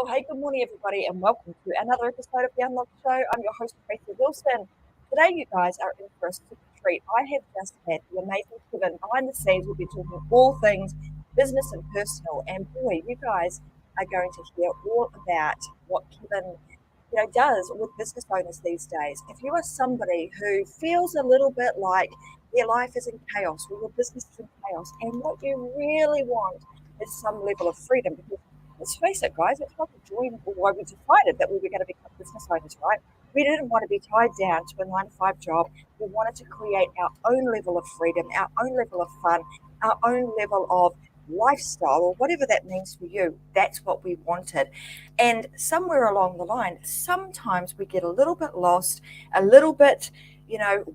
Oh, hey, good morning, everybody, and welcome to another episode of The Unlocked Show. I'm your host, Tracy Wilson. Today, you guys are in for a super treat. I have just had the amazing Kevin behind the scenes. We'll be talking all things business and personal. And boy, you guys are going to hear all about what Kevin does with business owners these days. If you are somebody who feels a little bit like their life is in chaos or your business is in chaos, and what you really want is some level of freedom, because let's face it, guys, it's not the dream or why we decided that we were going to become business owners, right? We didn't want to be tied down to a 9 to 5 job. We wanted to create our own level of freedom, our own level of fun, our own level of lifestyle, or whatever that means for you. That's what we wanted. And somewhere along the line, sometimes we get a little bit lost, a little bit,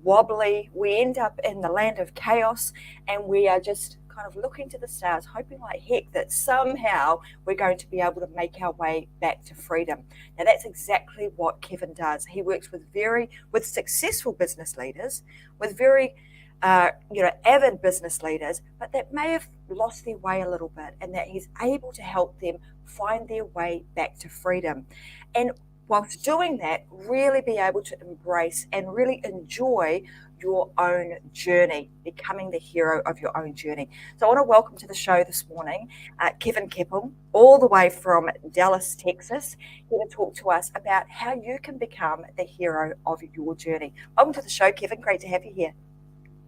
wobbly. We end up in the land of chaos, and we are just kind of looking to the stars, hoping like heck that somehow we're going to be able to make our way back to freedom. Now, that's exactly what Kevin does. He works with successful business leaders, with very avid business leaders, but that may have lost their way a little bit, and that he's able to help them find their way back to freedom. And whilst doing that, really be able to embrace and really enjoy your own journey, becoming the hero of your own journey. So I want to welcome to the show this morning, Kevin Keppel, all the way from Dallas, Texas, here to talk to us about how you can become the hero of your journey. Welcome to the show, Kevin. Great to have you here.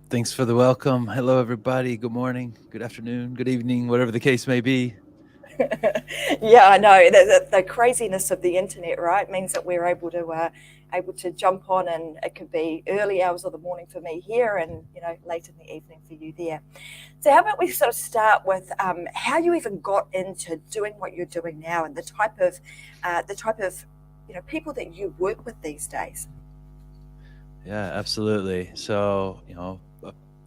Thanks for the welcome. Hello, everybody. Good morning, good afternoon, good evening, whatever the case may be. Yeah, I know. The craziness of the internet, right, means that we're able to jump on, and it could be early hours of the morning for me here, and late in the evening for you there. So how about we sort of start with how you even got into doing what you're doing now, and the type of people that you work with these days. Yeah, absolutely. So, I'll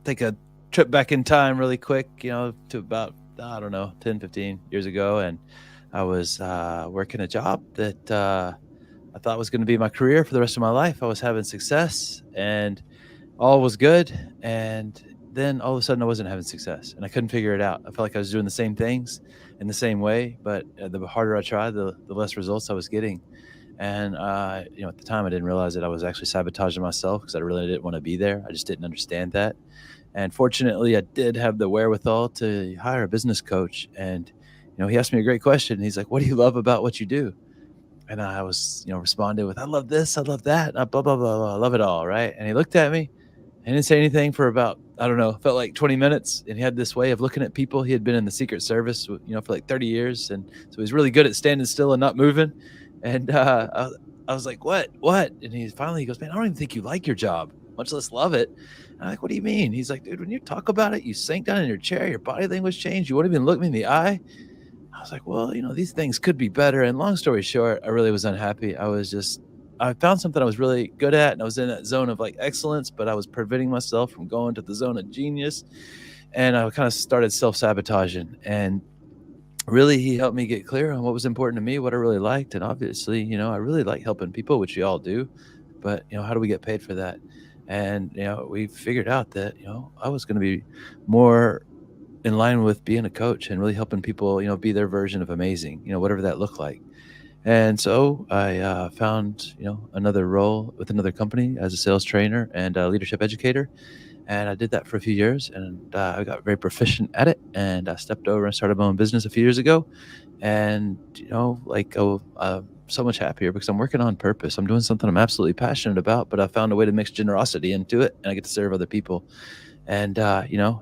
take a trip back in time really quick, to about, 10, 15 years ago. And I was working a job that I thought was going to be my career for the rest of my life. I was having success and all was good. And then all of a sudden I wasn't having success and I couldn't figure it out. I felt like I was doing the same things in the same way, but the harder I tried, the less results I was getting. And, at the time I didn't realize that I was actually sabotaging myself because I really didn't want to be there. I just didn't understand that. And fortunately, I did have the wherewithal to hire a business coach. And, he asked me a great question. He's like, "What do you love about what you do?" And I was, responded with, "I love this. I love that. Blah, blah, blah, blah. I love it all." Right. And he looked at me and didn't say anything for about, I don't know, felt like 20 minutes. And he had this way of looking at people. He had been in the Secret Service, for like 30 years. And so he's really good at standing still and not moving. And I was like, what? And he goes, "Man, I don't even think you like your job, much less love it." And I'm like, "What do you mean?" He's like, "Dude, when you talk about it, you sink down in your chair, your body language changed. You won't even look me in the eye." I was like, "Well, these things could be better." And long story short, I really was unhappy. I found something I was really good at, and I was in that zone of like excellence, but I was preventing myself from going to the zone of genius. And I kind of started self-sabotaging. And really, he helped me get clear on what was important to me, what I really liked. And obviously, I really like helping people, which we all do. But, how do we get paid for that? And, we figured out that, I was going to be more in line with being a coach and really helping people, be their version of amazing, whatever that looked like. And so I found, another role with another company as a sales trainer and a leadership educator. And I did that for a few years, and I got very proficient at it. And I stepped over and started my own business a few years ago. And, so much happier because I'm working on purpose. I'm doing something I'm absolutely passionate about, but I found a way to mix generosity into it, and I get to serve other people. And,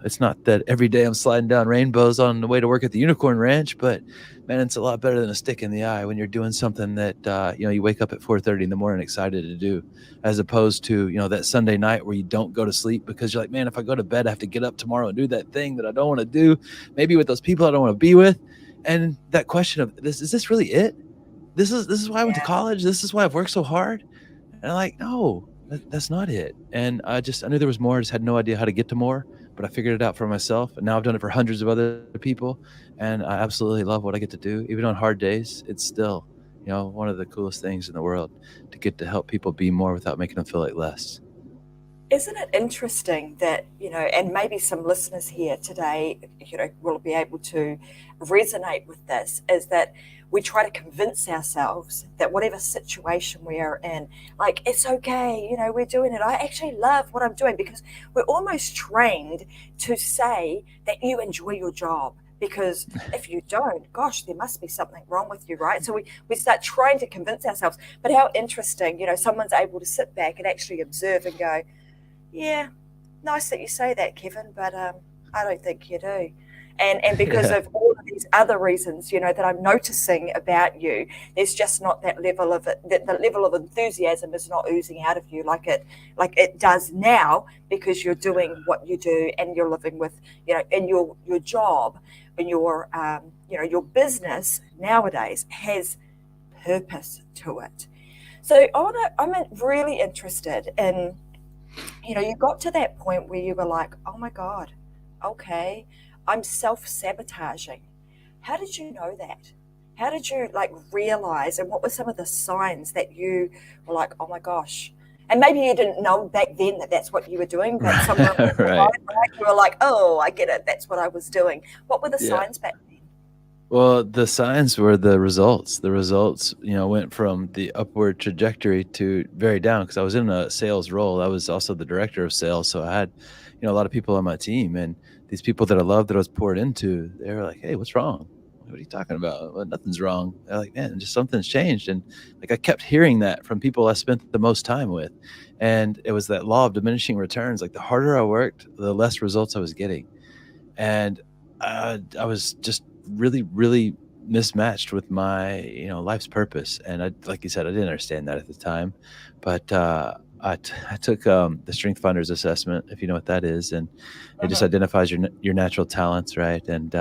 it's not that every day I'm sliding down rainbows on the way to work at the Unicorn Ranch, but man, it's a lot better than a stick in the eye when you're doing something that, you wake up at 4:30 in the morning excited to do, as opposed to, that Sunday night where you don't go to sleep because you're like, "Man, if I go to bed, I have to get up tomorrow and do that thing that I don't want to do, maybe with those people I don't want to be with." And that question of is this really it? This is why I went to college. This is why I've worked so hard. And I'm like, no, that's not it. And I knew there was more. I just had no idea how to get to more, but I figured it out for myself. And now I've done it for hundreds of other people. And I absolutely love what I get to do. Even on hard days, it's still, one of the coolest things in the world to get to help people be more without making them feel like less. Isn't it interesting that, and maybe some listeners here today, will be able to resonate with this, is that we try to convince ourselves that whatever situation we are in, like, it's okay, we're doing it. I actually love what I'm doing, because we're almost trained to say that you enjoy your job. Because if you don't, gosh, there must be something wrong with you, right? So we start trying to convince ourselves. But how interesting, someone's able to sit back and actually observe and go, yeah, nice that you say that, Kevin, but I don't think you do. And because Yeah. of all of these other reasons, that I'm noticing about you, there's just not that level of it. That the level of enthusiasm is not oozing out of you like it does now, because you're doing what you do, and you're living with, in your job, and your business nowadays has purpose to it. So I'm really interested in, you got to that point where you were like, oh my God, okay, I'm self sabotaging. How did you know that? How did you like realize, and what were some of the signs that you were like, oh my gosh? And maybe you didn't know back then that that's what you were doing, but somewhere along the Right. line, right, you were like, oh, I get it. That's what I was doing. What were the Yeah. signs back then? Well, the signs were the results. The results, went from the upward trajectory to very down, because I was in a sales role. I was also the director of sales. So I had, a lot of people on my team, and these people that I loved, that I was poured into, they were like, "Hey, what's wrong? What are you talking about? Well, nothing's wrong." They're like, "Man, just something's changed." And like, I kept hearing that from people I spent the most time with. And it was that law of diminishing returns. Like, the harder I worked, the less results I was getting. And I was just really, really mismatched with my, life's purpose. And like you said, I didn't understand that at the time, but I took the Strength Finders assessment, if you know what that is, and it just Mm-hmm. identifies your natural talents, right? And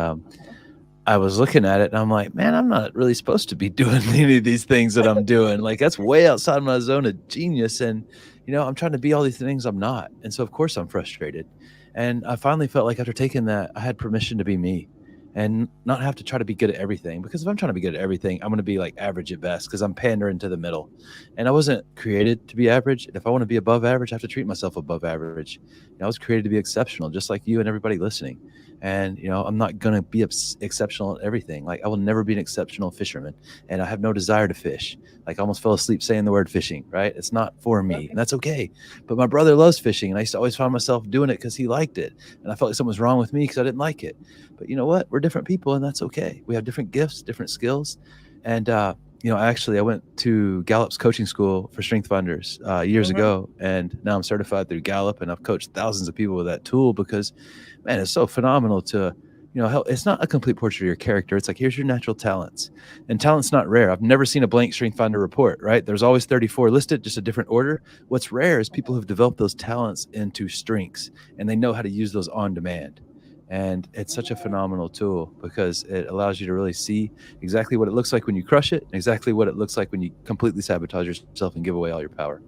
I was looking at it, and I'm like, man, I'm not really supposed to be doing any of these things that I'm doing. Like, that's way outside my zone of genius. And, I'm trying to be all these things I'm not. And so, of course, I'm frustrated. And I finally felt like, after taking that, I had permission to be me and not have to try to be good at everything. Because if I'm trying to be good at everything, I'm going to be like average at best, because I'm pandering to the middle. And I wasn't created to be average. And if I want to be above average, I have to treat myself above average. I was created to be exceptional, just like you and everybody listening. And I'm not going to be exceptional at everything. Like, I will never be an exceptional fisherman, and I have no desire to fish. Like, I almost fell asleep saying the word fishing, right? It's not for me, and that's okay. But my brother loves fishing, and I used to always find myself doing it because he liked it, and I felt like something was wrong with me because I didn't like it. But you know what? We're different people, and that's okay. We have different gifts, different skills. And actually, I went to Gallup's coaching school for Strength Finders years Mm-hmm. ago, and now I'm certified through Gallup, and I've coached thousands of people with that tool, because man, it's so phenomenal to, help. It's not a complete portrait of your character. It's like, here's your natural talents, and talent's not rare. I've never seen a blank Strength Finder report, right? There's always 34 listed, just a different order. What's rare is people who've developed those talents into strengths, and they know how to use those on demand. And it's such a phenomenal tool, because it allows you to really see exactly what it looks like when you crush it, and exactly what it looks like when you completely sabotage yourself and give away all your power.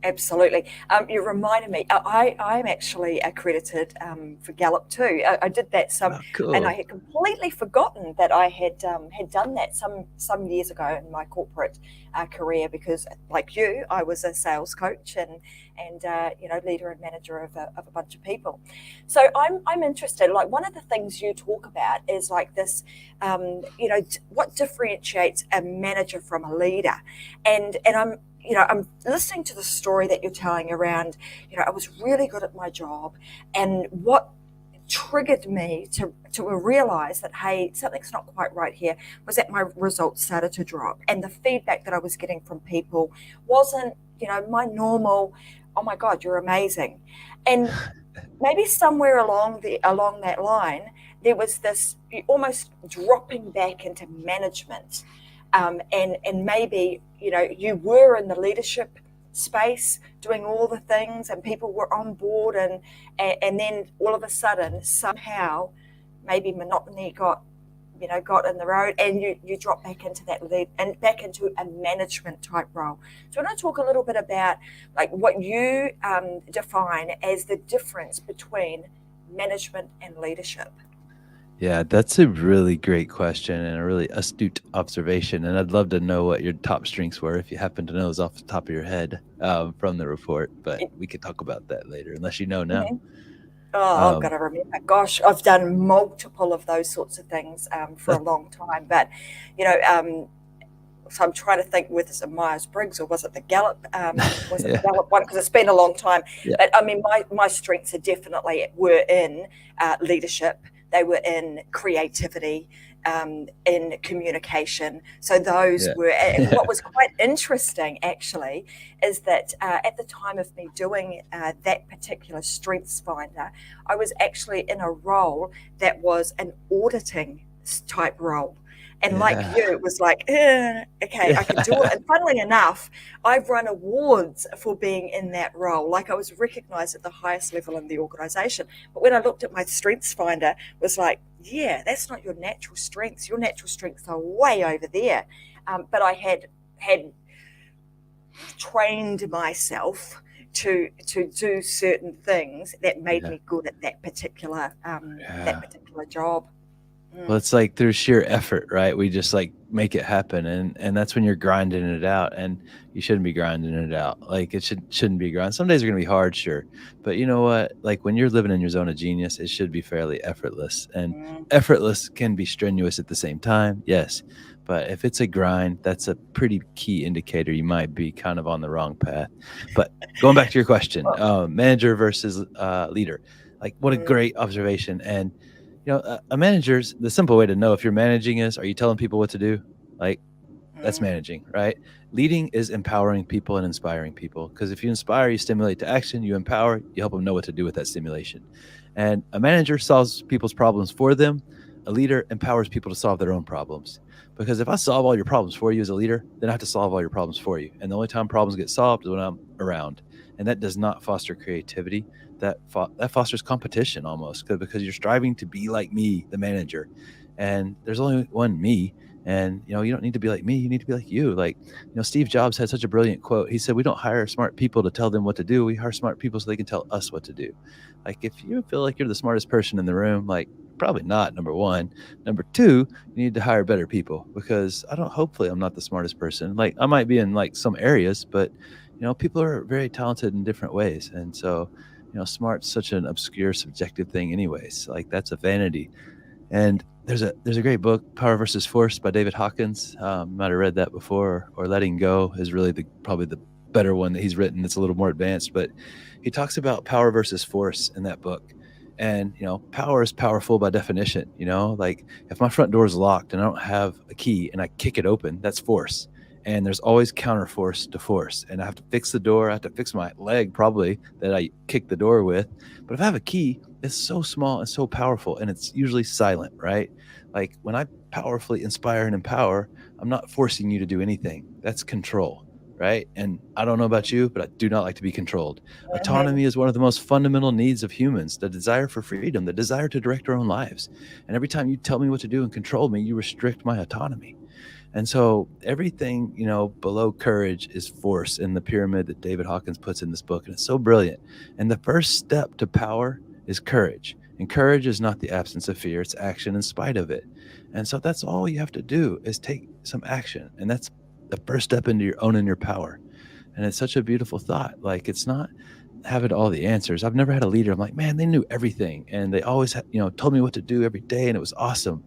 Absolutely. You reminded me, I'm actually accredited for Gallup too. I did that Oh, and I cool. had completely forgotten that I had done that some years ago in my corporate career, because, like you, I was a sales coach and leader and manager of a bunch of people. So I'm interested. Like, one of the things you talk about is like this, what differentiates a manager from a leader, and I'm listening to the story that you're telling around, I was really good at my job. And what triggered me to realize that, hey, something's not quite right here, was that my results started to drop. And the feedback that I was getting from people wasn't, my normal, oh my God, you're amazing. And maybe somewhere along that line, there was this almost dropping back into management, and maybe you were in the leadership space doing all the things, and people were on board, and then all of a sudden, somehow, maybe monotony got in the road, and you drop back into that lead and back into a management type role. So I want to talk a little bit about like what you define as the difference between management and leadership. Yeah, that's a really great question and a really astute observation. And I'd love to know what your top strengths were if you happen to know those off the top of your head from the report. But It, we could talk about that later, unless you know now. mhm. Oh, I've got Um, to remember. Gosh, I've done multiple of those sorts of things for a long time. But, you know, so I'm trying to think whether it's a Myers Briggs or was it the Gallup? Was it the yeah, Gallup one? Because it's been a long time. yeah, But I mean, my strengths are definitely were in leadership. They were in creativity, in communication. So those yeah, were. And yeah, what was quite interesting, actually, is that at the time of me doing that particular Strengths Finder, I was actually in a role that was an auditing type role. And like yeah, you, it was like, okay, I could do it. yeah, And funnily enough, I've run awards for being in that role. Like I was recognized at the highest level in the organization. But when I looked at my strengths finder, it was like, yeah, that's not your natural strengths. Your natural strengths are way over there. But I had trained myself to do certain things that made yeah. me good at that Yeah. particular job. Well, Mm, it's like through sheer effort, right? We just like make it happen, and that's when you're grinding it out, and you shouldn't be grinding it out. Like it shouldn't be grind. Some days are gonna be hard, sure, but you know what? Like when you're living in your zone of genius, it should be fairly effortless, and mm. effortless can be strenuous at the same time. Yes, but if it's a grind, that's a pretty key indicator you might be kind of on the wrong path. But going back to your question, Well, manager versus leader, like what a mm, great observation. And a manager's the simple way to know if you're managing is, are you telling people what to do? Like, that's mm. managing, right? Leading is empowering people and inspiring people. Because if you inspire, you stimulate to action, you empower, you help them know what to do with that stimulation. And a manager solves people's problems for them. A leader empowers people to solve their own problems. Because if I solve all your problems for you as a leader, then I have to solve all your problems for you. And the only time problems get solved is when I'm around. And that does not foster creativity. That fosters competition almost because you're striving to be like me, the manager. And there's only one me, and you don't need to be like me, you need to be like you. Like, Steve Jobs had such a brilliant quote. He said, we don't hire smart people to tell them what to do, we hire smart people so they can tell us what to do. Like, if you feel like you're the smartest person in the room, like, probably not, number one. Number two, you need to hire better people, because I don't hopefully I'm not the smartest person. Like, I might be in like some areas, but people are very talented in different ways. And so smart's such an obscure subjective thing anyways. Like, that's a vanity. And there's a great book, Power versus Force by David Hawkins. Might have read that before, or Letting Go is really probably the better one that he's written. It's a little more advanced, but he talks about power versus force in that book. And power is powerful by definition. Like, if my front door is locked and I don't have a key and I kick it open, that's force. And there's always counter force to force. And I have to fix the door. I have to fix my leg probably that I kicked the door with. But if I have a key, it's so small and so powerful, and it's usually silent, right? Like, when I powerfully inspire and empower, I'm not forcing you to do anything. That's control, right? And I don't know about you, but I do not like to be controlled. Mhm. Autonomy is one of the most fundamental needs of humans, the desire for freedom, the desire to direct our own lives. And every time you tell me what to do and control me, you restrict my autonomy. And so everything, below courage is force in the pyramid that David Hawkins puts in this book. And it's so brilliant. And the first step to power is courage. And courage is not the absence of fear, it's action in spite of it. And so that's all you have to do is take some action. And that's the first step into your owning your power. And it's such a beautiful thought. Like, it's not having all the answers. I've never had a leader. I'm like, man, they knew everything. And they always, told me what to do every day. And it was awesome.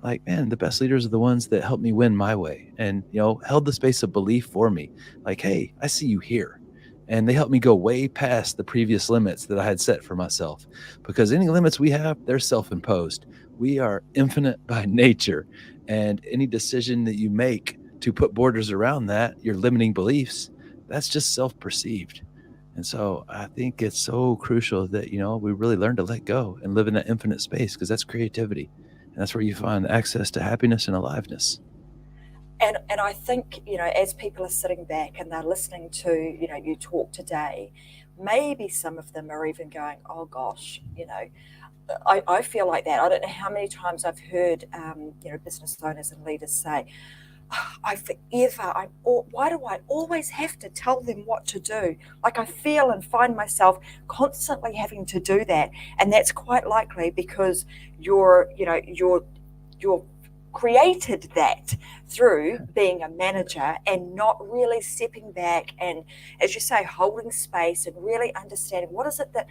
Like, man, the best leaders are the ones that helped me win my way and, held the space of belief for me. Like, hey, I see you here. And they helped me go way past the previous limits that I had set for myself, because any limits we have, they're self imposed. We are infinite by nature. And any decision that you make to put borders around that, your limiting beliefs, that's just self perceived. And so I think it's so crucial that, we really learn to let go and live in that infinite space, because that's creativity. And that's where you find access to happiness and aliveness. And I think, as people are sitting back and they're listening to, you talk today, maybe some of them are even going, oh gosh, I feel like that. I don't know how many times I've heard, business owners and leaders say, why do I always have to tell them what to do? Like I feel and find myself constantly having to do that. And that's quite likely because you're created that through being a manager and not really stepping back and, as you say, holding space and really understanding what is the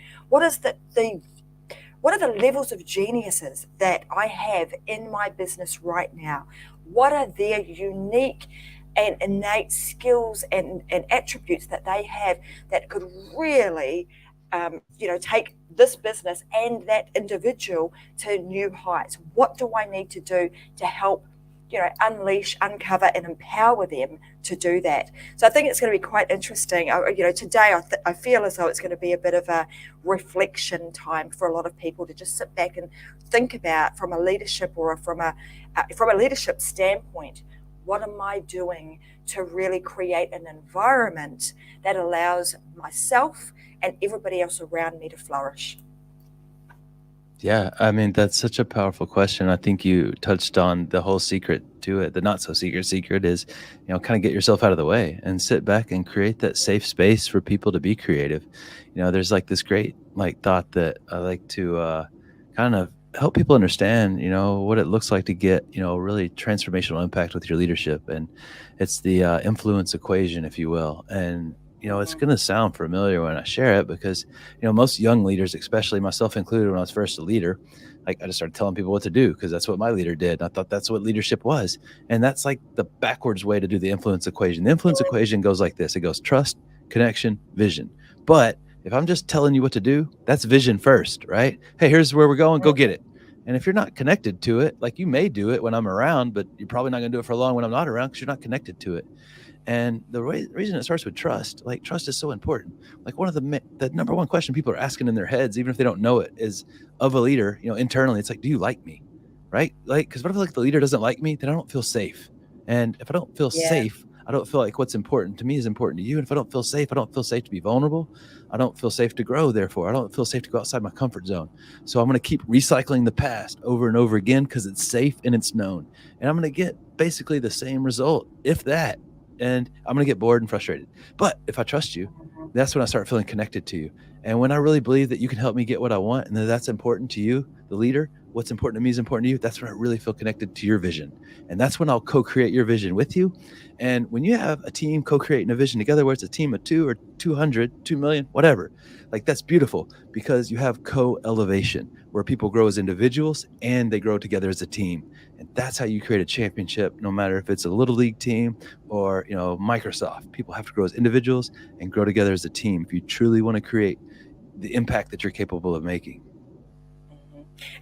what are the levels of geniuses that I have in my business right now? What are their unique and innate skills and attributes that they have that could really, take this business and that individual to new heights? What do I need to do to help, unleash, uncover, and empower them to do that? So I think it's going to be quite interesting. Today I feel as though it's going to be a bit of a reflection time for a lot of people to just sit back and think about from a leadership or from a leadership standpoint, what am I doing to really create an environment that allows myself and everybody else around me to flourish? Yeah, I mean, that's such a powerful question. I think you touched on the whole secret to it. The not so secret is, kind of get yourself out of the way and sit back and create that safe space for people to be creative. There's like this great like thought that I like to kind of help people understand, what it looks like to get, really transformational impact with your leadership. And it's the influence equation, if you will. And it's going to sound familiar when I share it because most young leaders, especially myself included, when I was first a leader, like I just started telling people what to do because that's what my leader did. I thought that's what leadership was. And that's like the backwards way to do the influence equation. The influence equation goes like this. It goes trust, connection, vision. But if I'm just telling you what to do, that's vision first, right? Hey, here's where we're going. Go get it. And if you're not connected to it, like you may do it when I'm around, but you're probably not going to do it for long when I'm not around because you're not connected to it. And the reason it starts with trust, like trust is so important. Like one of the number one question people are asking in their heads, even if they don't know it, is of a leader, internally, it's like, do you like me? Right? Like, because what if like the leader doesn't like me, then I don't feel safe. And if I don't feel Yeah. safe, I don't feel like what's important to me is important to you. And if I don't feel safe, I don't feel safe to be vulnerable. I don't feel safe to grow. Therefore, I don't feel safe to go outside my comfort zone. So I'm going to keep recycling the past over and over again because it's safe and it's known. And I'm going to get basically the same result, if that. And I'm going to get bored and frustrated. But if I trust you, that's when I start feeling connected to you. And when I really believe that you can help me get what I want and that that's important to you, the leader, what's important to me is important to you, that's when I really feel connected to your vision. And that's when I'll co-create your vision with you. And when you have a team co-creating a vision together, where it's a team of 2 or 200, 2 million, whatever, like that's beautiful because you have co-elevation where people grow as individuals and they grow together as a team. And that's how you create a championship, no matter if it's a little league team or, Microsoft. People have to grow as individuals and grow together as a team if you truly want to create the impact that you're capable of making.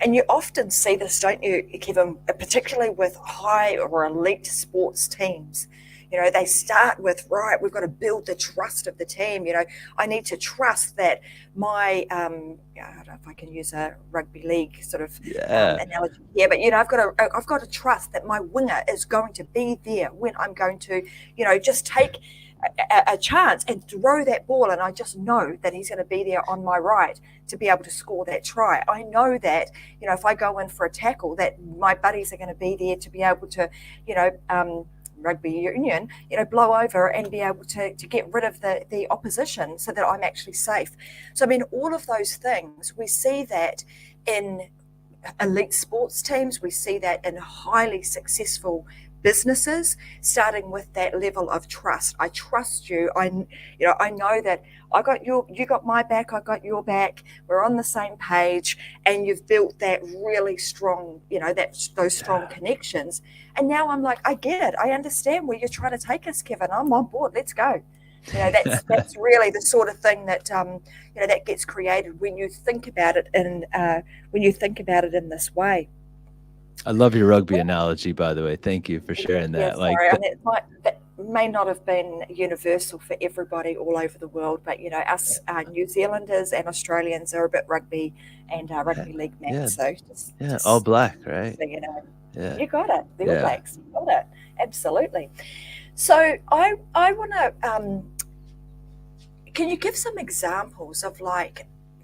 And you often see this, don't you, Kevin, particularly with high or elite sports teams. They start with, right, we've got to build the trust of the team. I need to trust that my, I don't know if I can use a rugby league sort of analogy here, but, I've got to trust that my winger is going to be there when I'm going to, just take a chance and throw that ball, and I just know that he's going to be there on my right to be able to score that try. I know that, if I go in for a tackle, that my buddies are going to be there to be able to, rugby union, blow over and be able to get rid of the opposition so that I'm actually safe. So, I mean, all of those things, we see that in elite sports teams, we see that in highly successful businesses, starting with that level of trust. I trust you. I know that I got you got my back, I got your back. We're on the same page, and you've built that really strong, those strong connections. And now I'm like, I get it. I understand where you're trying to take us, Kevin. I'm on board. Let's go. That's really the sort of thing that that gets created when you think about it in this way. I love your rugby analogy, by the way. Thank you for sharing that. Sorry. I mean, that may not have been universal for everybody all over the world, but us New Zealanders and Australians are a bit rugby and rugby league men. Yeah. So just all black, right? So, yeah, you got it. The All Blacks, you got it. Absolutely. So I want to. Can you give some examples of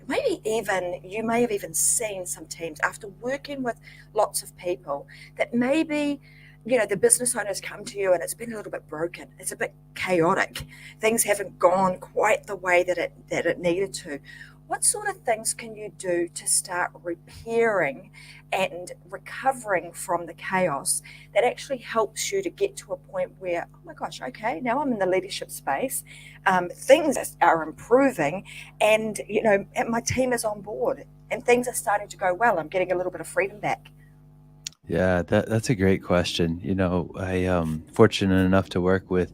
maybe even you may have even seen some teams after working with lots of people that maybe the business owners come to you and it's been a little bit broken. It's a bit chaotic. Things haven't gone quite the way that it needed to. What sort of things can you do to start repairing and recovering from the chaos that actually helps you to get to a point where, oh my gosh, okay, now I'm in the leadership space, things are improving, and my team is on board, and things are starting to go well. I'm getting a little bit of freedom back. Yeah, that's a great question. I fortunate enough to work with,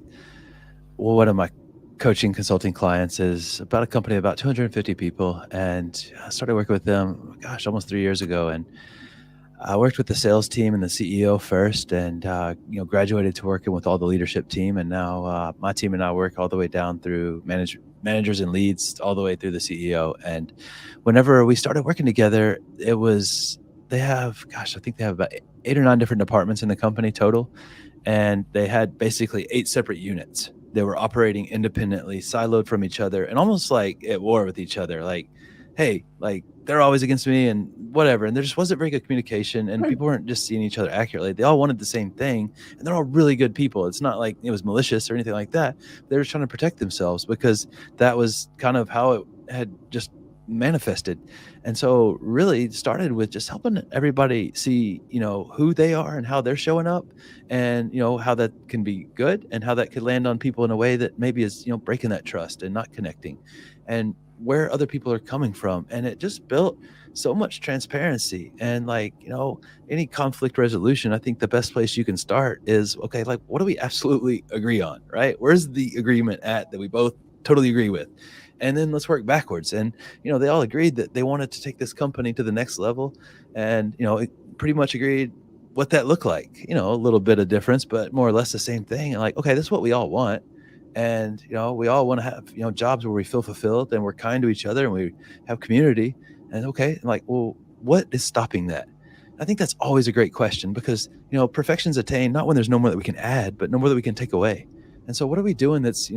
well, one of my coaching consulting clients is about a company of about 250 people, and I started working with them, gosh, almost 3 years ago. And I worked with the sales team and the CEO first, and graduated to working with all the leadership team. And now my team and I work all the way down through managers and leads, all the way through the CEO. And whenever we started working together, it was they have, gosh, I think they have about 8 or 9 different departments in the company total, and they had basically 8 separate units. They were operating independently, siloed from each other, and almost like at war with each other. Like, hey, like they're always against me and whatever. And there just wasn't very good communication, and people weren't just seeing each other accurately. They all wanted the same thing, and they're all really good people. It's not like it was malicious or anything like that. They were trying to protect themselves because that was kind of how it had just manifested. And so really started with just helping everybody see, who they are and how they're showing up, and how that can be good and how that could land on people in a way that maybe is breaking that trust and not connecting, and where other people are coming from. And it just built so much transparency. And like, any conflict resolution, I think the best place you can start is, okay, like, what do we absolutely agree on, right? Where's the agreement at that we both totally agree with? And then let's work backwards. And they all agreed that they wanted to take this company to the next level, and it pretty much agreed what that looked like. A little bit of difference, but more or less the same thing. And like, okay, this is what we all want. And we all want to have jobs where we feel fulfilled and we're kind to each other and we have community. And okay, and like, well, what is stopping that? I think that's always a great question, because perfection's attained not when there's no more that we can add, but no more that we can take away. And so what are we doing that's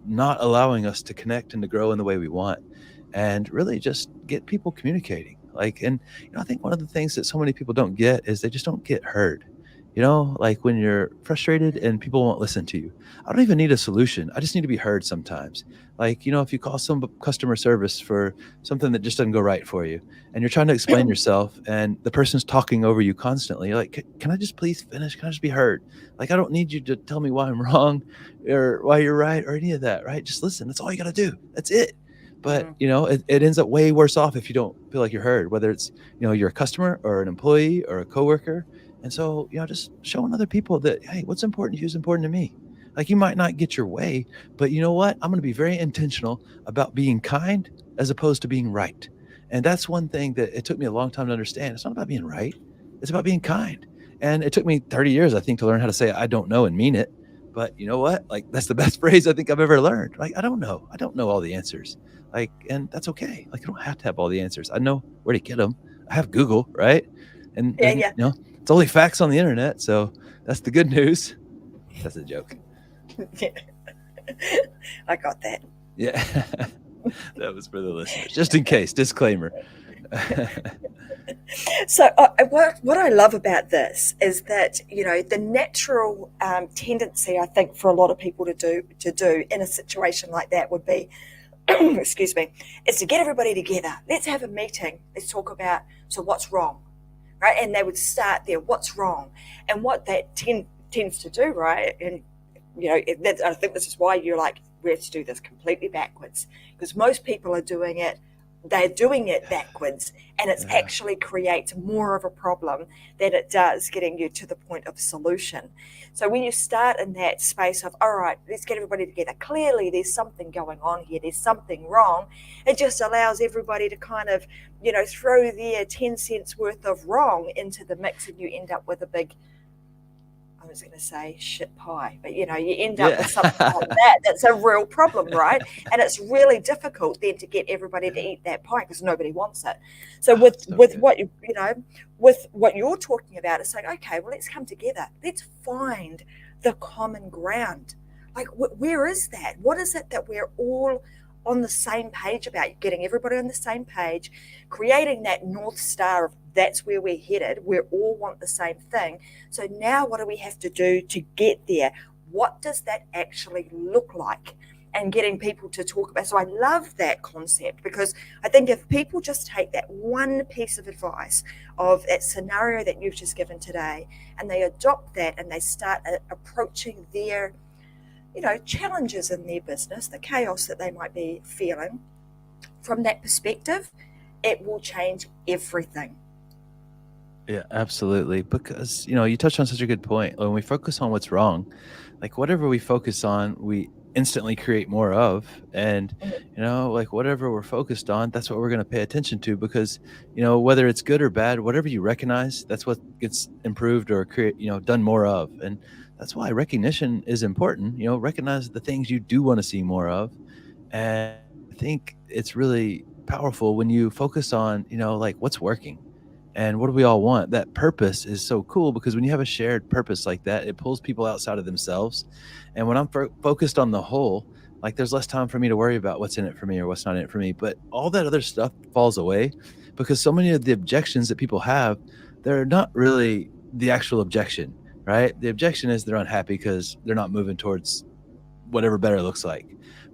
not allowing us to connect and to grow in the way we want, and really just get people communicating? Like, and I think one of the things that so many people don't get is they just don't get heard. Like when you're frustrated and people won't listen to you, I don't even need a solution. I just need to be heard sometimes. Like, if you call some customer service for something that just doesn't go right for you, and you're trying to explain yourself and the person's talking over you constantly, you're like, can I just please finish? Can I just be heard? Like, I don't need you to tell me why I'm wrong or why you're right or any of that, right? Just listen. That's all you got to do. That's it. But, it ends up way worse off if you don't feel like you're heard, whether it's, you're a customer or an employee or a coworker. And so, just showing other people that, hey, what's important to you is important to me. Like, you might not get your way, but you know what? I'm going to be very intentional about being kind as opposed to being right. And that's one thing that it took me a long time to understand. It's not about being right. It's about being kind. And it took me 30 years, I think, to learn how to say, I don't know, and mean it. But you know what? Like, that's the best phrase I think I've ever learned. Like, I don't know. I don't know all the answers. Like, and that's okay. Like, I don't have to have all the answers. I know where to get them. I have Google, right? And Yeah, there's, yeah. it's only facts on the internet. So that's the good news. That's a joke. I got that. Yeah. That was for the listeners, just in case. Disclaimer. So what I love about this is that the natural tendency, I think, for a lot of people to do in a situation like that would be, excuse me, is to get everybody together. Let's have a meeting. Let's talk about, so what's wrong, right? And they would start there. What's wrong? And what that tends to do, right? And I think this is why you're like, we have to do this completely backwards, because most people are doing it. They're doing it backwards, and it actually creates more of a problem than it does getting you to the point of solution. So when you start in that space of, all right, let's get everybody together. Clearly there's something going on here. There's something wrong. It just allows everybody to kind of, throw their 10 cents worth of wrong into the mix, and you end up with a big, I was going to say shit pie, but you end up with something like that. That's a real problem, right? And it's really difficult then to get everybody to eat that pie because nobody wants it. So with what with what you're talking about, it's like, okay, well, let's come together. Let's find the common ground. Like, where is that? What is it that we're all on the same page about, getting everybody on the same page, creating that North Star of that's where we're headed. We all want the same thing. So now what do we have to do to get there? What does that actually look like? And getting people to talk about. So I love that concept, because I think if people just take that one piece of advice of that scenario that you've just given today, and they adopt that and they start approaching their, challenges in their business, the chaos that they might be feeling from that perspective, it will change everything. Yeah, absolutely. Because, you touched on such a good point. When we focus on what's wrong, like whatever we focus on, we instantly create more of. And, like whatever we're focused on, that's what we're going to pay attention to. Because, whether it's good or bad, whatever you recognize, that's what gets improved or done more of. And that's why recognition is important. Recognize the things you do want to see more of. And I think it's really powerful when you focus on, like what's working and what do we all want. That purpose is so cool because when you have a shared purpose like that, it pulls people outside of themselves. And when I'm focused on the whole, like there's less time for me to worry about what's in it for me or what's not in it for me. But all that other stuff falls away because so many of the objections that people have, they're not really the actual objection, right? The objection is they're unhappy because they're not moving towards whatever better looks like.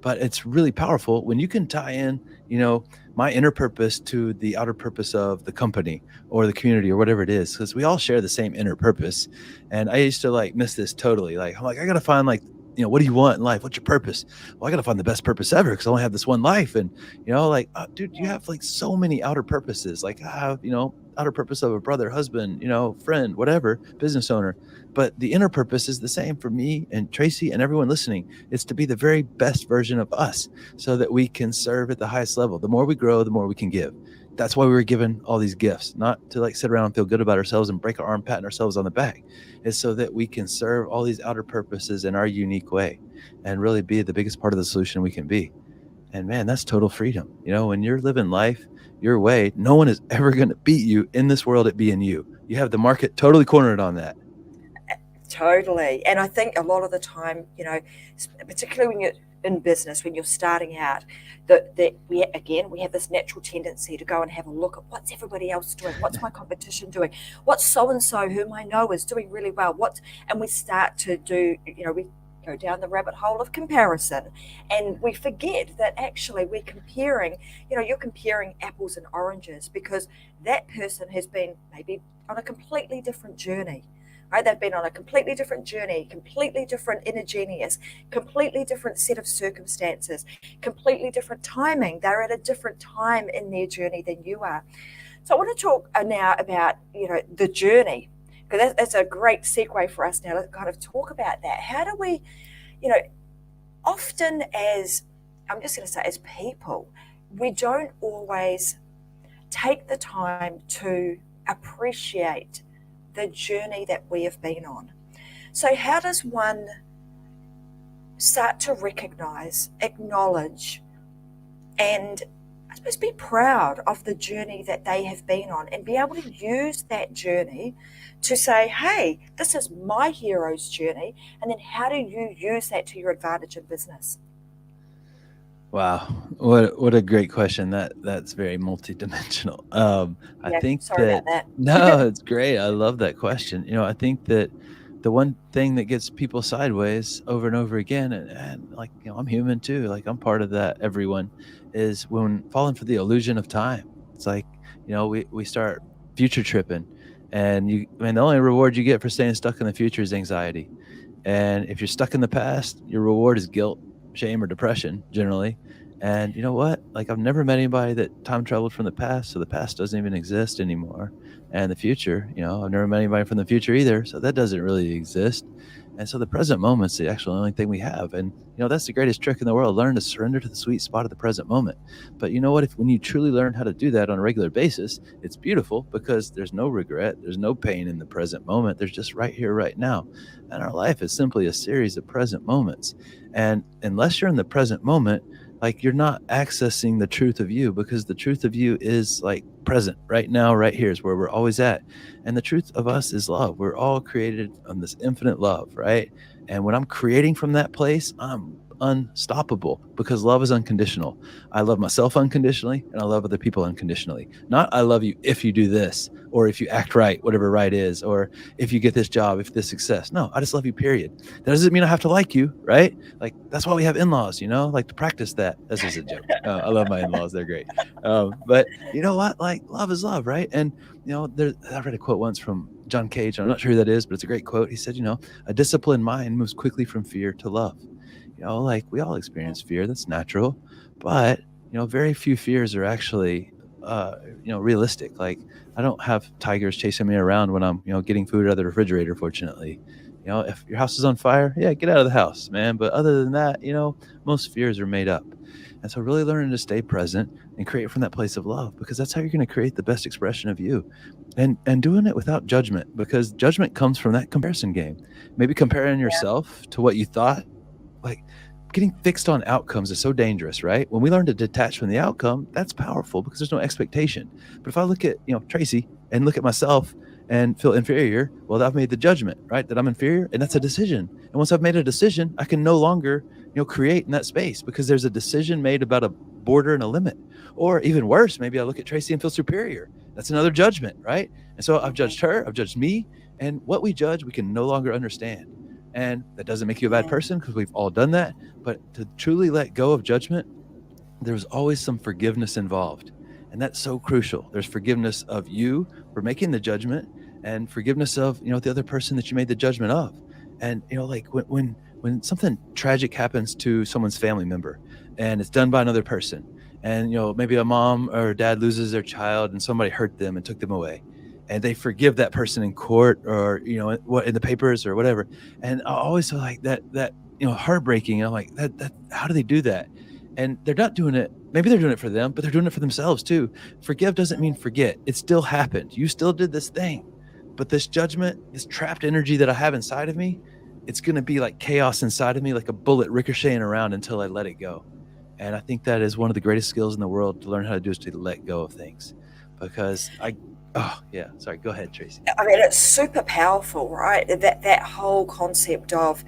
But it's really powerful when you can tie in, my inner purpose to the outer purpose of the company or the community or whatever it is, because we all share the same inner purpose. And I used to like miss this totally. Like, I'm like, I got to find like, what do you want in life? What's your purpose? Well, I got to find the best purpose ever because I only have this one life. And, like, dude, you have like so many outer purposes. Like I have, outer purpose of a brother, husband, friend, whatever, business owner. But the inner purpose is the same for me and Tracy and everyone listening. It's to be the very best version of us so that we can serve at the highest level. The more we grow, the more we can give. That's why we were given all these gifts, not to like sit around and feel good about ourselves and break our arm patting ourselves on the back. It's so that we can serve all these outer purposes in our unique way and really be the biggest part of the solution we can be. And man, that's total freedom. When you're living life your way, no one is ever going to beat you in this world at being you. You have the market totally cornered on that. Totally. And I think a lot of the time, particularly when you're in business, when you're starting out, that we have this natural tendency to go and have a look at what's everybody else doing, what's my competition doing, what's so and so whom I know is doing really well, and we start to do, we go down the rabbit hole of comparison, and we forget that actually we're comparing, you're comparing apples and oranges, because that person has been maybe on a completely different journey. Right? They've been on a completely different journey, completely different inner genius, completely different set of circumstances, completely different timing. They're at a different time in their journey than you are. So I want to talk now about, the journey, because that's a great segue for us now to kind of talk about that. How do we, often as, I'm just going to say as people, we don't always take the time to appreciate the journey that we have been on. So how does one start to recognize, acknowledge, and I suppose be proud of the journey that they have been on, and be able to use that journey to say, hey, this is my hero's journey, and then how do you use that to your advantage in business? Wow, what a great question. That's very multidimensional. I Yeah, think sorry that about that. no, it's great. I love that question. I think that the one thing that gets people sideways over and over again, and like I'm human too. Like I'm part of that. Everyone is when falling for the illusion of time. It's like we start future tripping, and the only reward you get for staying stuck in the future is anxiety. And if you're stuck in the past, your reward is guilt, shame, or depression generally. And you know what? Like I've never met anybody that time traveled from the past, so the past doesn't even exist anymore. And the future, I've never met anybody from the future either, so that doesn't really exist. And so the present moment's the actual only thing we have. And that's the greatest trick in the world. Learn to surrender to the sweet spot of the present moment. But you know what? If when you truly learn how to do that on a regular basis, it's beautiful because there's no regret, there's no pain in the present moment. There's just right here, right now. And our life is simply a series of present moments. And unless you're in the present moment, like you're not accessing the truth of you, because the truth of you is like present right now, right here is where we're always at. And the truth of us is love. We're all created on this infinite love, right? And when I'm creating from that place, I'm unstoppable because love is unconditional. I love myself unconditionally and I love other people unconditionally. Not I love you if you do this or if you act right, whatever right is, or if you get this job, if this success. No, I just love you, period. That doesn't mean I have to like you, right? Like that's why we have in-laws, like to practice that. This is a joke. I love my in-laws. They're great. But you know what? Like love is love, right? And I read a quote once from John Cage. I'm not sure who that is, but it's a great quote. He said, a disciplined mind moves quickly from fear to love. Like we all experience fear. That's natural. But, very few fears are actually, realistic. Like I don't have tigers chasing me around when I'm, getting food out of the refrigerator, fortunately. If your house is on fire, yeah, get out of the house, man. But other than that, most fears are made up. And so really learning to stay present and create from that place of love, because that's how you're going to create the best expression of you. And doing it without judgment, because judgment comes from that comparison game. Maybe comparing yourself to what you thought, like getting fixed on outcomes is so dangerous, right? When we learn to detach from the outcome, that's powerful because there's no expectation. But if I look at, Tracy and look at myself and feel inferior, well, I've made the judgment, right? That I'm inferior, and that's a decision. And once I've made a decision, I can no longer, create in that space because there's a decision made about a border and a limit. Or even worse, maybe I look at Tracy and feel superior. That's another judgment, right? And so I've judged her, I've judged me, and what we judge, we can no longer understand. And that doesn't make you a bad person because we've all done that. But to truly let go of judgment, there's always some forgiveness involved. And that's so crucial. There's forgiveness of you for making the judgment and forgiveness of, the other person that you made the judgment of. And, like when something tragic happens to someone's family member and it's done by another person, and, maybe a mom or dad loses their child and somebody hurt them and took them away, and they forgive that person in court or, in the papers or whatever. And I always feel like that, heartbreaking. I'm like, that, how do they do that? And they're not doing it. Maybe they're doing it for them, but they're doing it for themselves too. Forgive doesn't mean forget. It still happened. You still did this thing, but this judgment, this trapped energy that I have inside of me, it's going to be like chaos inside of me, like a bullet ricocheting around until I let it go. And I think that is one of the greatest skills in the world to learn how to do, is to let go of things. Because oh yeah, sorry, go ahead, Tracy. I mean, it's super powerful, right? That whole concept of,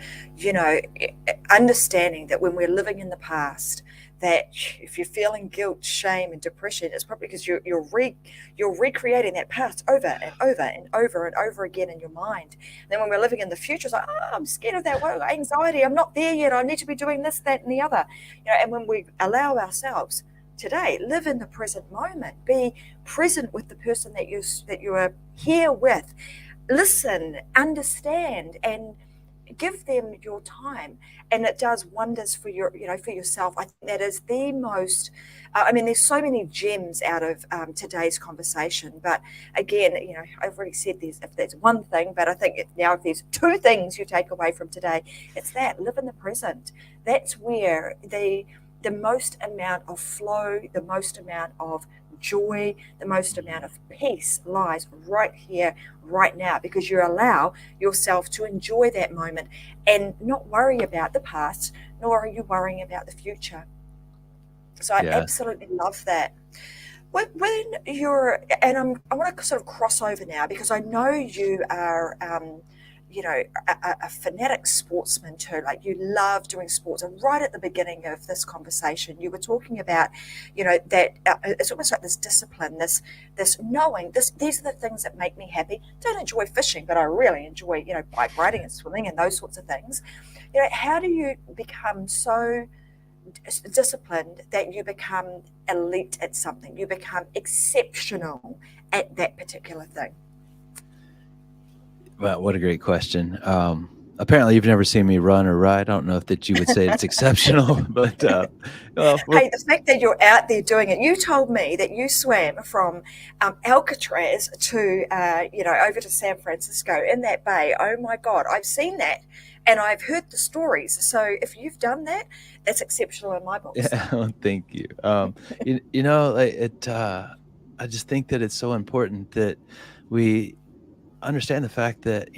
understanding that when we're living in the past, that if you're feeling guilt, shame, and depression, it's probably because you're recreating that past over and over and over and over again in your mind. And then when we're living in the future, it's like, oh, I'm scared of that. Whoa, anxiety. I'm not there yet. I need to be doing this, that, and the other. And when we allow ourselves today, live in the present moment, be present with the person that you are here with, listen, understand, and give them your time, and it does wonders for for yourself. I think that is the most there's so many gems out of today's conversation, but again, I've already said if there's one thing, but I think if there's two things you take away from today, it's that live in the present. That's where the most amount of flow, the most amount of joy, the most amount of peace lies right here, right now, because you allow yourself to enjoy that moment and not worry about the past, nor are you worrying about the future. So I absolutely love that. When I want to sort of cross over now, because I know you are a fanatic sportsman too. Like, you love doing sports. And right at the beginning of this conversation, you were talking about, that it's almost like this discipline, this knowing these are the things that make me happy. Don't enjoy fishing, but I really enjoy, bike riding and swimming and those sorts of things. How do you become so disciplined that you become elite at something? You become exceptional at that particular thing? Well, what a great question. Apparently you've never seen me run or ride. I don't know if you would say it's exceptional, but hey, the fact that you're out there doing it. You told me that you swam from Alcatraz to over to San Francisco in that bay. Oh my God, I've seen that and I've heard the stories. So if you've done that, that's exceptional in my books. Yeah, well, thank you. I just think that it's so important that we understand the fact that,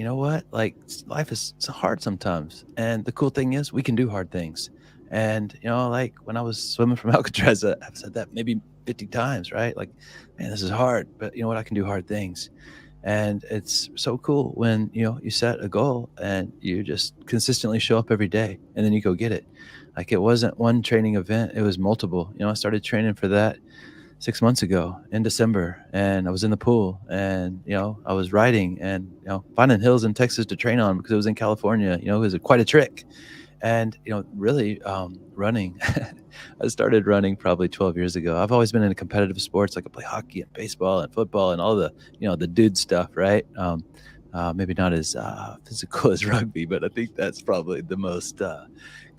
like, life is so hard sometimes. And the cool thing is we can do hard things. And, like when I was swimming from Alcatraz, I've said that maybe 50 times, right? Like, man, this is hard, but you know what? I can do hard things. And it's so cool when, you set a goal and you just consistently show up every day and then you go get it. Like, it wasn't one training event, it was multiple. I started training for that 6 months ago in December, and I was in the pool, and I was riding and finding hills in Texas to train on because it was in California. It was quite a trick. And really, running. I started running probably 12 years ago. I've always been into competitive sports, like I play hockey and baseball and football and all the the dude stuff, right? Maybe not as physical as rugby, but I think that's probably the most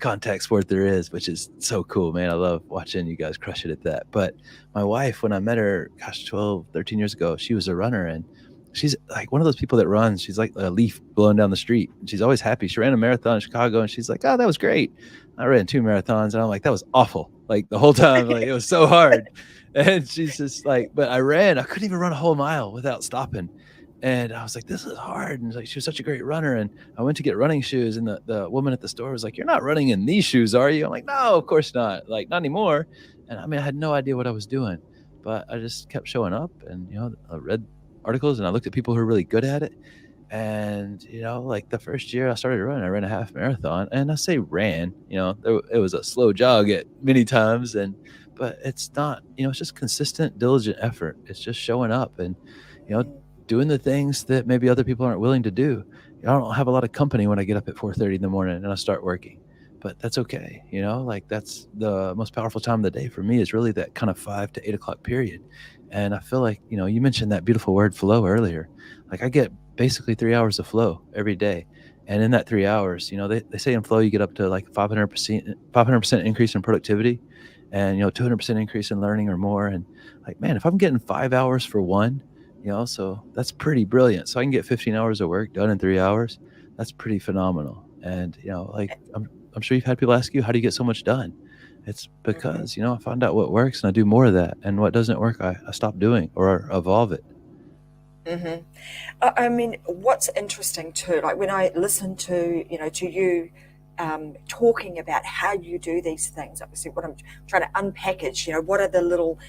contact sport there is, which is so cool, man. I love watching you guys crush it at that. But my wife, when I met her, gosh, 12, 13 years ago, she was a runner, and she's like one of those people that runs. She's like a leaf blowing down the street, and she's always happy. She ran a marathon in Chicago, and she's like, "Oh, that was great." I ran 2 marathons, and I'm like, "That was awful." Like the whole time, like it was so hard. And she's just like, "But I ran. I couldn't even run a whole mile without stopping." And I was like, "This is hard." And like, she was such a great runner. And I went to get running shoes, and the woman at the store was like, "You're not running in these shoes, are you?" I'm like, "No, of course not. Like, not anymore." And I mean, I had no idea what I was doing, but I just kept showing up, and I read articles and I looked at people who are really good at it. And like the first year I started running, I ran a half marathon. And I say ran, it was a slow jog at many times. And but it's not, it's just consistent, diligent effort. It's just showing up and you know doing the things that maybe other people aren't willing to do. I don't have a lot of company when I get up at 4:30 in the morning and I start working, but that's okay. Like, that's the most powerful time of the day for me, is really that kind of 5 to 8 o'clock period. And I feel like, you mentioned that beautiful word flow earlier. Like, I get basically 3 hours of flow every day. And in that 3 hours, they say in flow, you get up to like 500% increase in productivity, and, 200% increase in learning or more. And like, man, if I'm getting 5 hours for one, so that's pretty brilliant. So I can get 15 hours of work done in 3 hours. That's pretty phenomenal. And, like, I'm sure you've had people ask you, how do you get so much done? It's Mhm. because, I find out what works and I do more of that. And what doesn't work, I stop doing or evolve it. Mhm. I mean, what's interesting too, like when I listen to, to you talking about how you do these things, obviously what I'm trying to unpackage, what are the little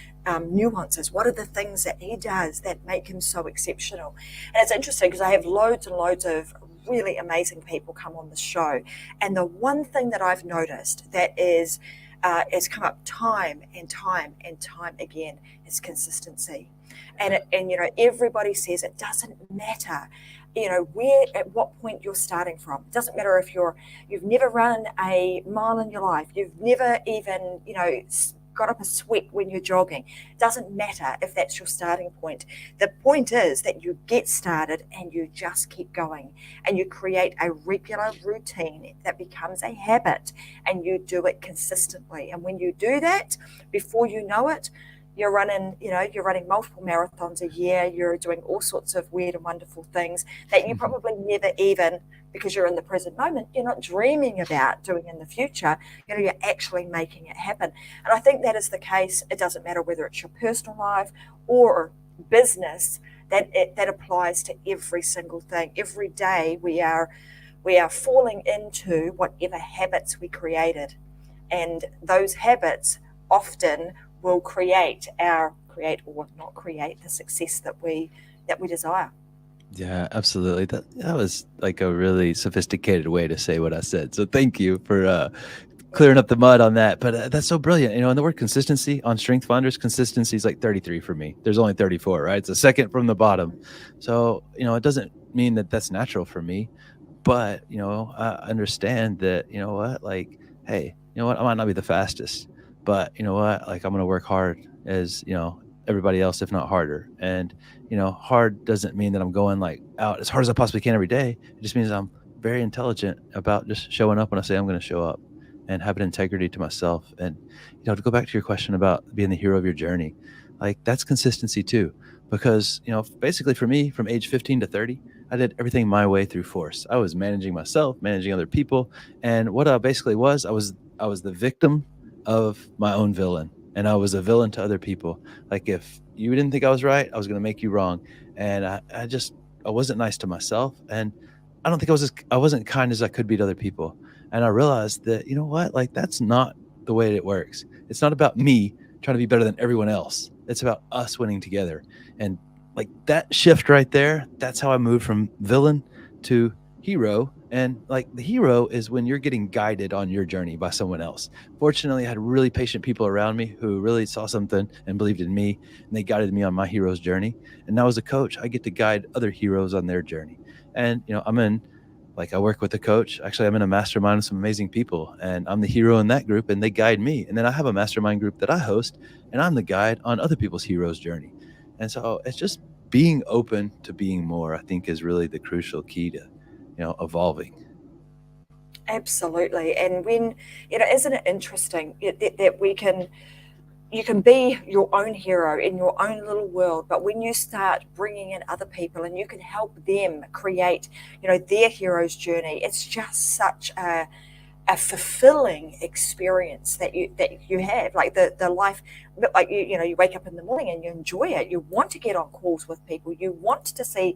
nuances? What are the things that he does that make him so exceptional? And it's interesting because I have loads and loads of really amazing people come on the show. And the one thing that I've noticed that has come up time and time and time again is consistency. And everybody says it doesn't matter where, at what point you're starting from. It doesn't matter if you've never run a mile in your life, you've never even got up a sweat when you're jogging. It doesn't matter if that's your starting point. The point is that you get started and you just keep going, and you create a regular routine that becomes a habit, and you do it consistently. And when you do that, before you know it, you're running multiple marathons a year, you're doing all sorts of weird and wonderful things that you probably never even, because you're in the present moment, you're not dreaming about doing in the future. You're actually making it happen. And I think that is the case. It doesn't matter whether it's your personal life or business, that applies to every single thing. Every day we are falling into whatever habits we created, and those habits often will create or not create the success that we desire. Yeah, absolutely. That was like a really sophisticated way to say what I said. So thank you for clearing up the mud on that. But that's so brilliant. And the word consistency on Strength Finders, consistency is like 33 for me. There's only 34, right? It's a second from the bottom. So, it doesn't mean that that's natural for me, but, I understand that, what, like, hey, I might not be the fastest, but you know what, like, I'm going to work hard as, everybody else, if not harder. And, hard doesn't mean that I'm going like out as hard as I possibly can every day. It just means I'm very intelligent about just showing up when I say I'm going to show up, and having integrity to myself. And, to go back to your question about being the hero of your journey, like, that's consistency too. Because, basically for me, from age 15 to 30, I did everything my way through force. I was managing myself, managing other people, and what I basically was, I was the victim of my own villain, and I was a villain to other people. Like, if you didn't think I was right, I was going to make you wrong, and I wasn't nice to myself, and I don't think I wasn't kind as I could be to other people. And I realized that, what, like, that's not the way it works. It's not about me trying to be better than everyone else. It's about us winning together. And like that shift right there, that's how I moved from villain to hero. And like the hero is when you're getting guided on your journey by someone else. Fortunately, I had really patient people around me who really saw something and believed in me, and they guided me on my hero's journey. And now as a coach, I get to guide other heroes on their journey. And I'm in, like, I work with a coach. Actually, I'm in a mastermind with some amazing people, and I'm the hero in that group, and they guide me. And then I have a mastermind group that I host, and I'm the guide on other people's heroes journey. And so it's just being open to being more, I think, is really the crucial key to, evolving. Absolutely. And when, isn't it interesting that you can be your own hero in your own little world, but when you start bringing in other people and you can help them create, their hero's journey, it's just such a fulfilling experience that you have, like the life, like you wake up in the morning and you enjoy it. You want to get on calls with people, you want to see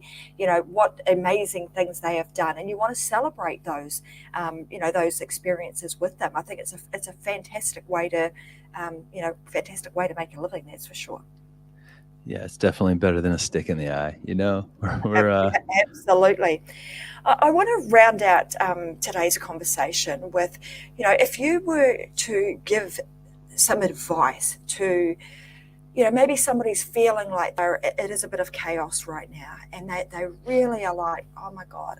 what amazing things they have done, and you want to celebrate those experiences with them. I think it's a fantastic way to fantastic way to make a living, that's for sure. Yeah, it's definitely better than a stick in the eye. We're Absolutely. I want to round out today's conversation with, if you were to give some advice to, maybe somebody's feeling like it is a bit of chaos right now, and they really are like, oh my God,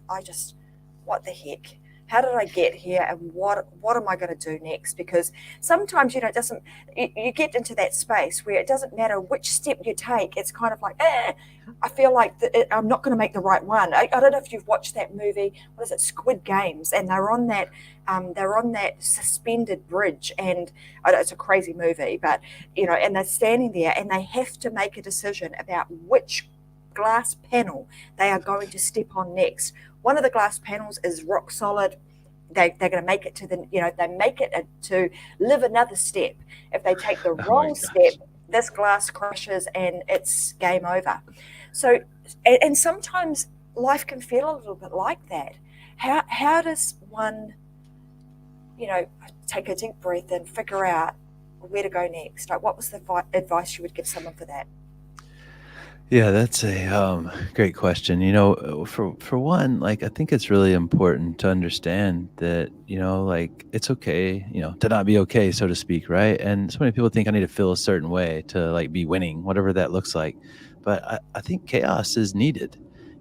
what the heck? How did I get here, and what am I going to do next? Because sometimes it doesn't. You get into that space where it doesn't matter which step you take. It's kind of like, I feel like I'm not going to make the right one. I don't know if you've watched that movie. What is it, Squid Games? And they're on that suspended bridge, and I know it's a crazy movie, but and they're standing there, and they have to make a decision about which glass panel they are going to step on next. One of the glass panels is rock solid. They're going to make it to they make it to live another step. If they take the oh my wrong step, gosh. this glass crushes and it's game over. So, and sometimes life can feel a little bit like that. How does one, take a deep breath and figure out where to go next? Like, what was the advice you would give someone for that? Yeah, that's a great question. For one, like I think it's really important to understand that like it's okay, to not be okay, so to speak, right? And so many people think I need to feel a certain way to like be winning, whatever that looks like. But I think chaos is needed,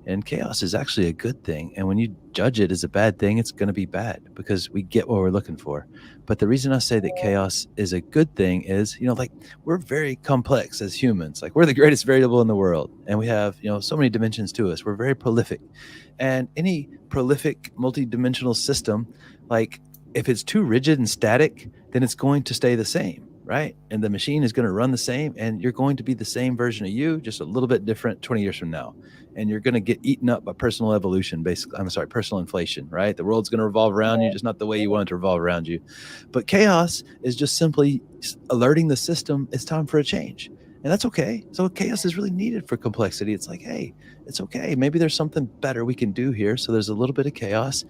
and chaos is actually a good thing. And when you judge it as a bad thing, it's going to be bad because we get what we're looking for. But the reason I say that chaos is a good thing is, like we're very complex as humans. Like we're the greatest variable in the world, and we have so many dimensions to us. We're very prolific, and any prolific multi-dimensional system, like if it's too rigid and static, then it's going to stay the same, right? And the machine is going to run the same, and you're going to be the same version of you, just a little bit different 20 years from now. And you're going to get eaten up by personal evolution, basically. I'm sorry, personal inflation, right? The world's going to revolve around you, just not the way you want it to revolve around you. But chaos is just simply alerting the system it's time for a change. And that's okay. So chaos is really needed for complexity. It's like, hey, it's okay. Maybe there's something better we can do here. So there's a little bit of chaos.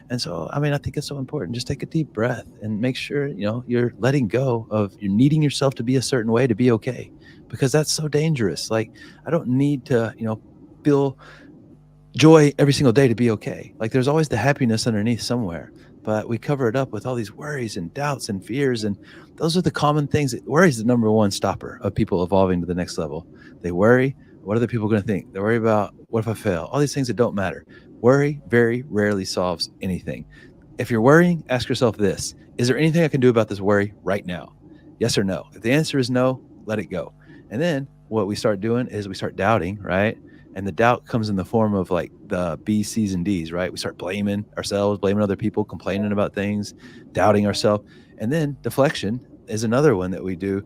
And so, I mean, I think it's so important. Just take a deep breath and make sure, you're letting go of you're needing yourself to be a certain way to be okay. Because that's so dangerous. Like, I don't need to, feel joy every single day to be okay. Like there's always the happiness underneath somewhere, but we cover it up with all these worries and doubts and fears. And those are the common things. Worry is the number one stopper of people evolving to the next level. They worry, what are the people going to think? They worry about, what if I fail? All these things that don't matter. Worry very rarely solves anything. If you're worrying, ask yourself this: is there anything I can do about this worry right now? Yes or no? If the answer is no, let it go. And then what we start doing is we start doubting, right? And the doubt comes in the form of like the B's, C's, and D's, right? We start blaming ourselves, blaming other people, complaining about things, doubting ourselves. And then deflection is another one that we do.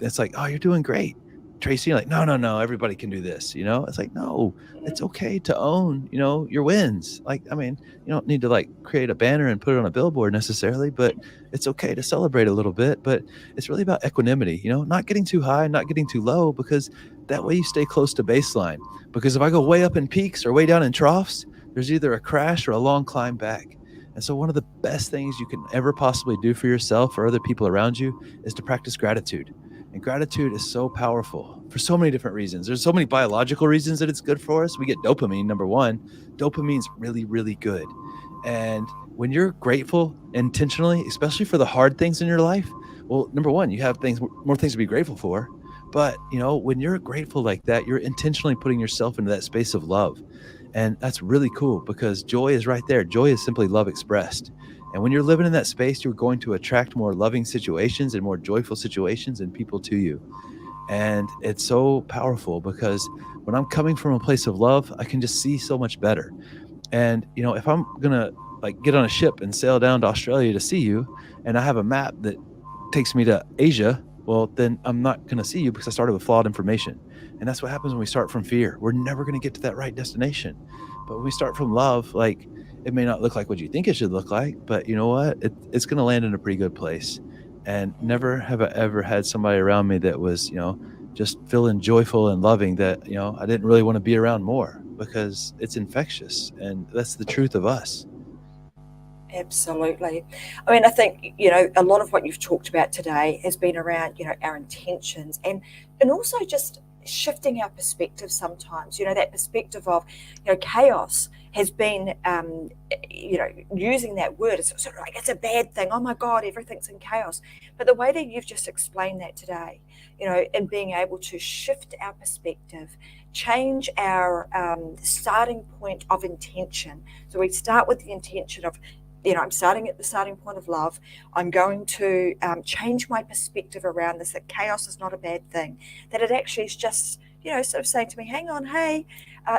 It's like, oh, you're doing great, Tracy. You're like, no, no, no, everybody can do this. It's like, no, it's okay to own, your wins. Like, I mean, you don't need to like create a banner and put it on a billboard necessarily, but it's okay to celebrate a little bit. But it's really about equanimity, not getting too high, not getting too low, because that way you stay close to baseline. Because if I go way up in peaks or way down in troughs, there's either a crash or a long climb back. And so one of the best things you can ever possibly do for yourself or other people around you is to practice gratitude. And gratitude is so powerful for so many different reasons. There's so many biological reasons that it's good for us. We get dopamine, number one. Dopamine's really, really good. And when you're grateful intentionally, especially for the hard things in your life, well, number one, you have more things to be grateful for. But, when you're grateful like that, you're intentionally putting yourself into that space of love. And that's really cool because joy is right there. Joy is simply love expressed. And when you're living in that space, you're going to attract more loving situations and more joyful situations and people to you. And it's so powerful because when I'm coming from a place of love, I can just see so much better. And, if I'm going to like get on a ship and sail down to Australia to see you, and I have a map that takes me to Asia, well, then I'm not going to see you because I started with flawed information. And that's what happens when we start from fear. We're never going to get to that right destination. But when we start from love, like it may not look like what you think it should look like, but you know what? It's going to land in a pretty good place. And never have I ever had somebody around me that was, just feeling joyful and loving that, I didn't really want to be around more because it's infectious. And that's the truth of us. Absolutely. I mean, I think, a lot of what you've talked about today has been around, our intentions and also just shifting our perspective sometimes, that perspective of, chaos has been, using that word, it's sort of like, it's a bad thing. Oh my God, everything's in chaos. But the way that you've just explained that today, and being able to shift our perspective, change our starting point of intention. So we start with the intention of, I'm starting at the starting point of love. I'm going to change my perspective around this, that chaos is not a bad thing, that it actually is just, sort of saying to me, hang on, hey,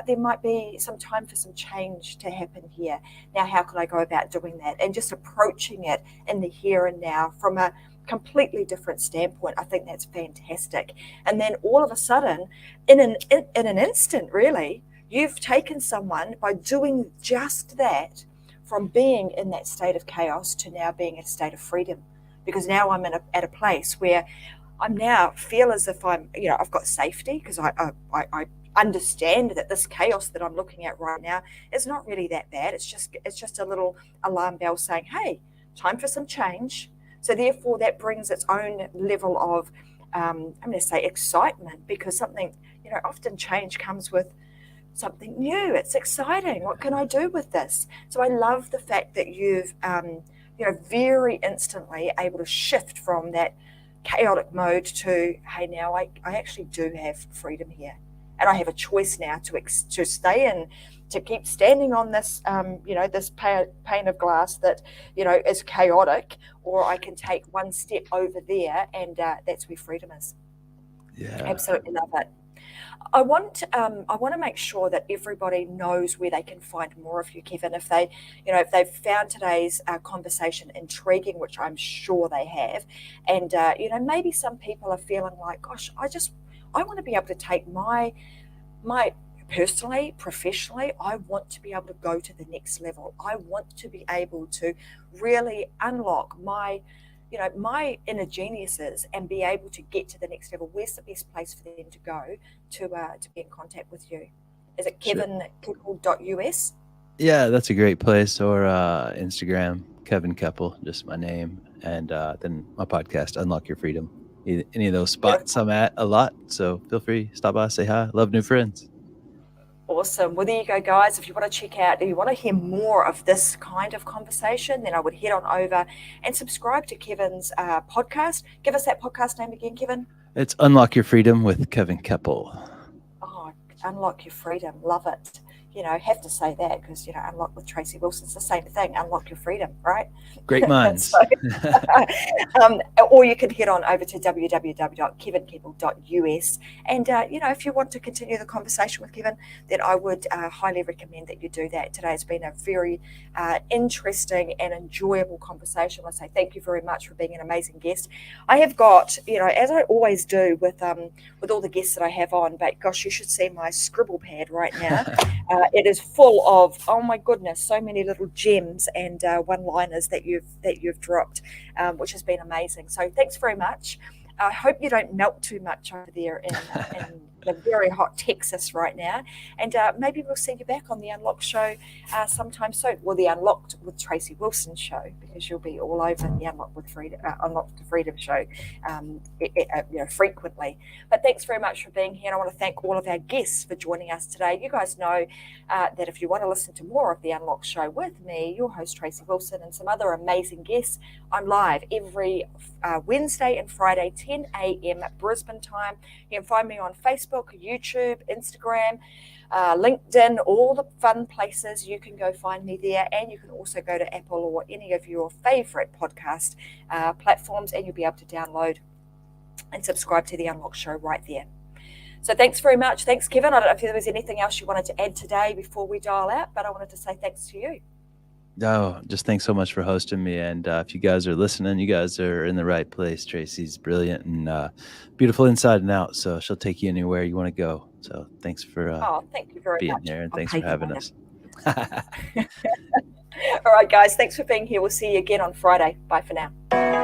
there might be some time for some change to happen here. Now, how can I go about doing that? And just approaching it in the here and now from a completely different standpoint. I think that's fantastic. And then all of a sudden, in an instant, really, you've taken someone by doing just that, from being in that state of chaos to now being in a state of freedom, because now I'm at a place where I'm now feel as if I'm, I've got safety because I understand that this chaos that I'm looking at right now is not really that bad. It's just a little alarm bell saying, hey, time for some change. So therefore that brings its own level of, I'm going to say excitement, because something, often change comes with something new. It's exciting. What can I do with this? So I love the fact that you've, very instantly able to shift from that chaotic mode to, hey, now I actually do have freedom here. And I have a choice now to stay in, to keep standing on this, this pane of glass that, is chaotic, or I can take one step over there, and that's where freedom is. Yeah. Absolutely love it. I want to make sure that everybody knows where they can find more of you, Kevin. If they've found today's conversation intriguing, which I'm sure they have, and maybe some people are feeling like, gosh, I want to be able to take my personally, professionally, I want to be able to go to the next level. I want to be able to really unlock my inner geniuses and be able to get to the next level. Where's the best place for them to go to be in contact with you? Is it kevinkeppel.us? Yeah, that's a great place. Or Instagram, Kevin Keppel, just my name. And then my podcast, Unlock Your Freedom. Any of those spots I'm at a lot. So feel free, stop by, say hi. Love new friends. Awesome. Well, there you go, guys. If you want to check out, if you want to hear more of this kind of conversation, then I would head on over and subscribe to Kevin's podcast. Give us that podcast name again, Kevin. It's Unlock Your Freedom with Kevin Keppel. Oh, Unlock Your Freedom. Love it. Have to say that because, Unlock with Tracy Wilson's the same thing. Unlock your freedom, right? Great minds. Or you can head on over to www.kevinkeppel.us. And, if you want to continue the conversation with Kevin, then I would highly recommend that you do that. Today has been a very interesting and enjoyable conversation. I say thank you very much for being an amazing guest. I have got, as I always do with all the guests that I have on, but gosh, you should see my scribble pad right now. It is full of, oh my goodness, so many little gems and one-liners that you've dropped, which has been amazing. So thanks very much. I hope you don't melt too much over there the very hot Texas right now. And maybe we'll see you back on the Unlocked show sometime soon. Well, the Unlocked with Tracy Wilson show, because you'll be all over the Unlocked with Freedom, Unlocked to Freedom show frequently. But thanks very much for being here. And I want to thank all of our guests for joining us today. You guys know that if you want to listen to more of the Unlocked show with me, your host Tracy Wilson, and some other amazing guests, I'm live every Wednesday and Friday, 10 a.m. Brisbane time. You can find me on Facebook, YouTube, Instagram, LinkedIn, all the fun places. You can go find me there, and you can also go to Apple or any of your favorite podcast platforms, and you'll be able to download and subscribe to the Unlocked show right there. So thanks very much. Thanks, Kevin. I don't know if there was anything else you wanted to add today before we dial out, but I wanted to say thanks to you. No, just thanks so much for hosting me. And if you guys are listening, you guys are in the right place. Tracy's brilliant and beautiful inside and out. So she'll take you anywhere you want to go. So thanks for thank you very being much. here, and thanks for having us. All right, guys. Thanks for being here. We'll see you again on Friday. Bye for now.